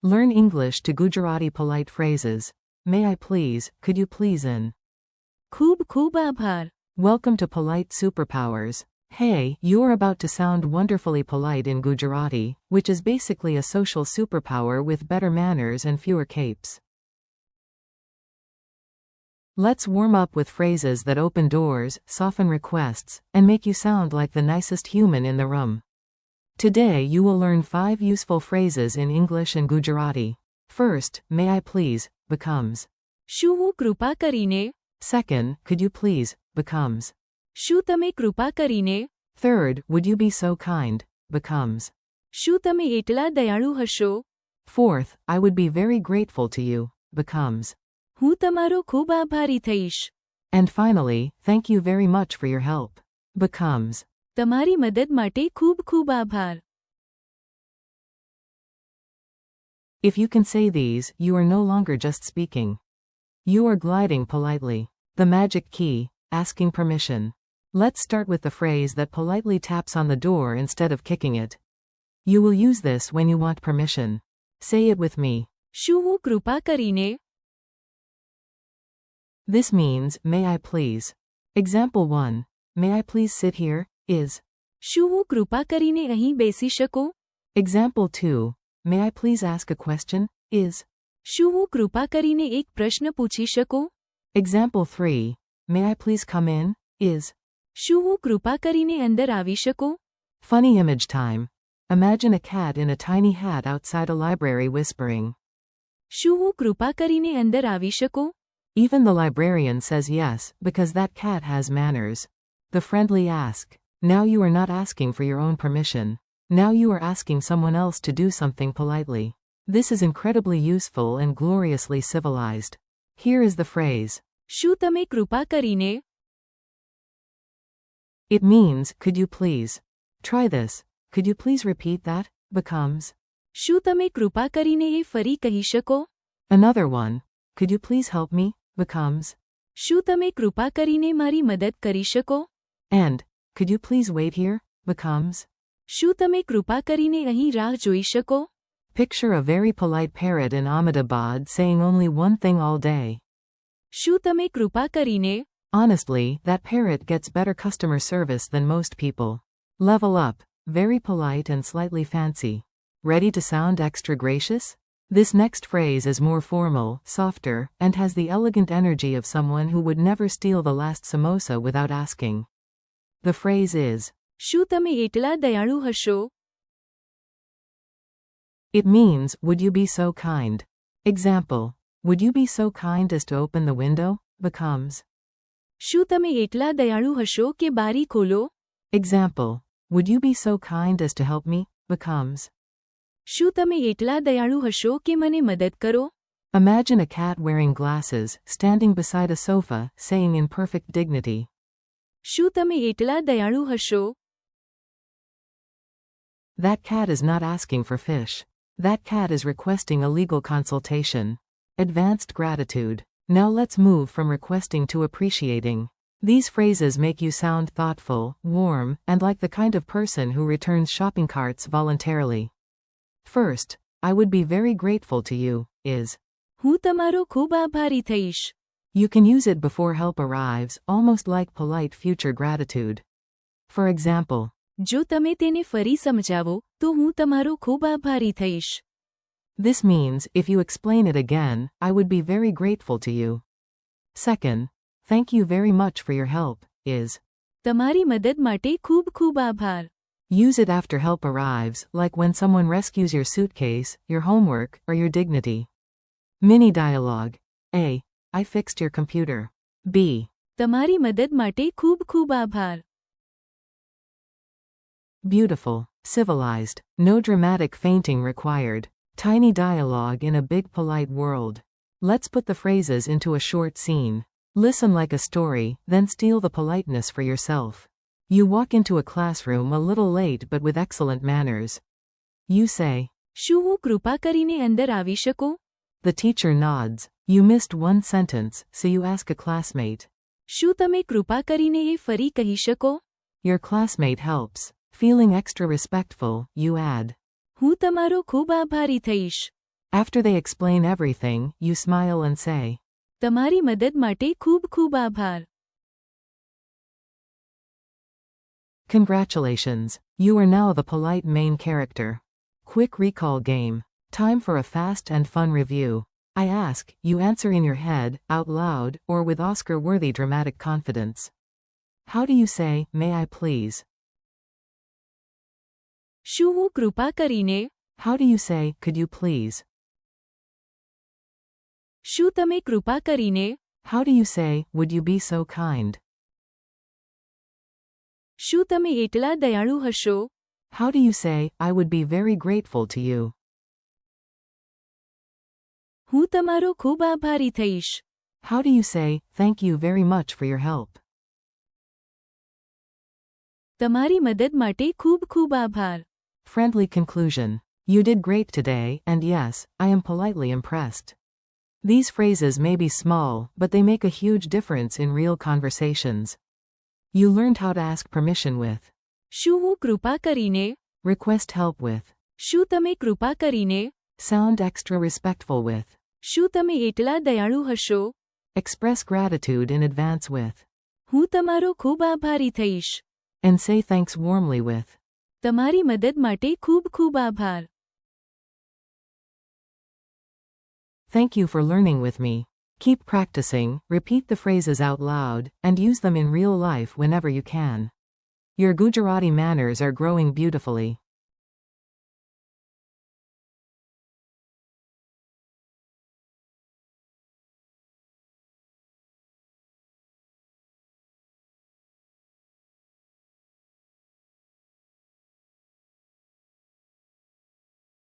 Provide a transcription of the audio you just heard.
Learn English to Gujarati polite phrases. May I please, could you please in. ખૂબ ખૂબ આભાર. Welcome to Polite Superpowers. Hey, you're about to sound wonderfully polite in Gujarati, which is basically a social superpower with better manners and fewer capes. Let's warm up with phrases that open doors, soften requests, and make you sound like the nicest human in the room. Today you will learn 5 useful phrases in English and Gujarati. First, may I please, becomes. શું હું કૃપા કરીને? Second, could you please, becomes. શું તમે કૃપા કરીને? Third, would you be so kind, becomes. શું તમે એટલા દયાળુ હશો? Fourth, I would be very grateful to you, becomes. હું તમારો ખૂબ આભારી થઈશ. And finally, thank you very much for your help, becomes. તમારી મદદ માટે ખૂબ ખૂબ આભાર. If you can say these, you are no longer just speaking. You are gliding politely. The magic key, asking permission. Let's start with the phrase that politely taps on the door instead of kicking it. You will use this when you want permission. Say it with me. શું હું કૃપા કરીને? This means, may I please. Example 1. May I please sit here, is. શું હું કૃપા કરીને અહીં બેસી શકું? Example 2. May I please ask a question, is. શું હું કૃપા કરીને એક પ્રશ્ન પૂછી શકું? Example 3. May I please come in, is. શું હું કૃપા કરીને અંદર આવી શકું? Funny image time. Imagine a cat in a tiny hat outside a library whispering. શું હું કૃપા કરીને અંદર આવી શકું? Even the librarian says yes, because that cat has manners. The friendly ask. Now you are not asking for your own permission. Now you are asking someone else to do something politely. This is incredibly useful and gloriously civilized. Here is the phrase. શું તમે કૃપા કરીને? It means, could you please. Try this. Could you please repeat that, becomes. શું તમે કૃપા કરીને એ ફરી કહી શકો? Another one. Could you please help me, becomes. શું તમે કૃપા કરીને મારી મદદ કરી શકો? And, could you please wait here, becomes. શું તમે કૃપા કરીને અહીં રાહ જોઈ શકો? Picture a very polite parrot in Ahmedabad saying only one thing all day. શું તમે કૃપા કરીને? Honestly, that parrot gets better customer service than most people. Level up. Very polite and slightly fancy. Ready to sound extra gracious? This next phrase is more formal, softer, and has the elegant energy of someone who would never steal the last samosa without asking. The phrase is. શું તમે એટલા દયાળુ હશો? It means, would you be so kind? Example. Would you be so kind as to open the window, becomes. શું તમે એટલા દયાળુ હશો કે બારી ખોલો? Example. Would you be so kind as to help me, becomes. શું તમે એટલા દયાળુ હશો કે મને મદદ કરો? Imagine a cat wearing glasses, standing beside a sofa, saying in perfect dignity. શું તમે એટલા દયાળુ હશો? That cat is not asking for fish. That cat is requesting a legal consultation. Advanced gratitude. Now let's move from requesting to appreciating. These phrases make you sound thoughtful, warm, and like the kind of person who returns shopping carts voluntarily. First, I would be very grateful to you, is. હું તમારો ખૂબ આભારી થઈશ. You can use it before help arrives, almost like polite future gratitude. For example. જો તમે તેને ફરી સમજાવો, તો હું તમારો ખૂબ આભારી થઈશ. This means, if you explain it again, I would be very grateful to you. Second, thank you very much for your help, is. તમારી મદદ માટે ખૂબ ખૂબ આભાર. Use it after help arrives, like when someone rescues your suitcase, your homework, or your dignity. Mini dialogue. A. I fixed your computer. B. તમારી મદદ માટે ખૂબ ખૂબ આભાર. Beautiful. Civilized. No dramatic fainting required. Tiny dialogue in a big polite world. Let's put the phrases into a short scene. Listen like a story, then steal the politeness for yourself. You walk into a classroom a little late but with excellent manners. You say. શું હું કૃપા કરીને અંદર આવી શકું? The teacher nods. You missed one sentence, so you ask a classmate. શું તમે કૃપા કરીને એ ફરી કહી શકો? Your classmate helps. Feeling extra respectful, you add. હું તમારો ખૂબ આભારી થઈશ. After they explain everything, you smile and say, તમારી મદદ માટે ખૂબ ખૂબ આભાર. Congratulations, you are now the polite main character. Quick recall game. Time for a fast and fun review. I ask, you answer in your head, out loud, or with Oscar-worthy dramatic confidence. How do you say, may I please? શું હું કૃપા કરીને? How do you say, could you please? શું તમે કૃપા કરીને? How do you say, would you be so kind? શું તમે એટલા દયાળુ હશો? How do you say, I would be very grateful to you? હું તમારો ખૂબ આભારી થઈશ. How do you say, thank you very much for your help? તમારી મદદ માટે ખૂબ ખૂબ આભાર. Friendly conclusion. You did great today, and yes, I am politely impressed. These phrases may be small, but they make a huge difference in real conversations. You learned how to ask permission with. શું હું કૃપા કરીને? Request help with. શું તમે કૃપા કરીને? Sound extra respectful with. શું તમે એટલા દયાળુ હશો? Express gratitude in advance with. હું તમારો ખૂબ આભારી થઈશ. And say thanks warmly with. તમારી મદદ માટે ખૂબ ખૂબ આભાર. Thank you for learning with me. Keep practicing, repeat the phrases out loud, and use them in real life whenever you can. Your Gujarati manners are growing beautifully.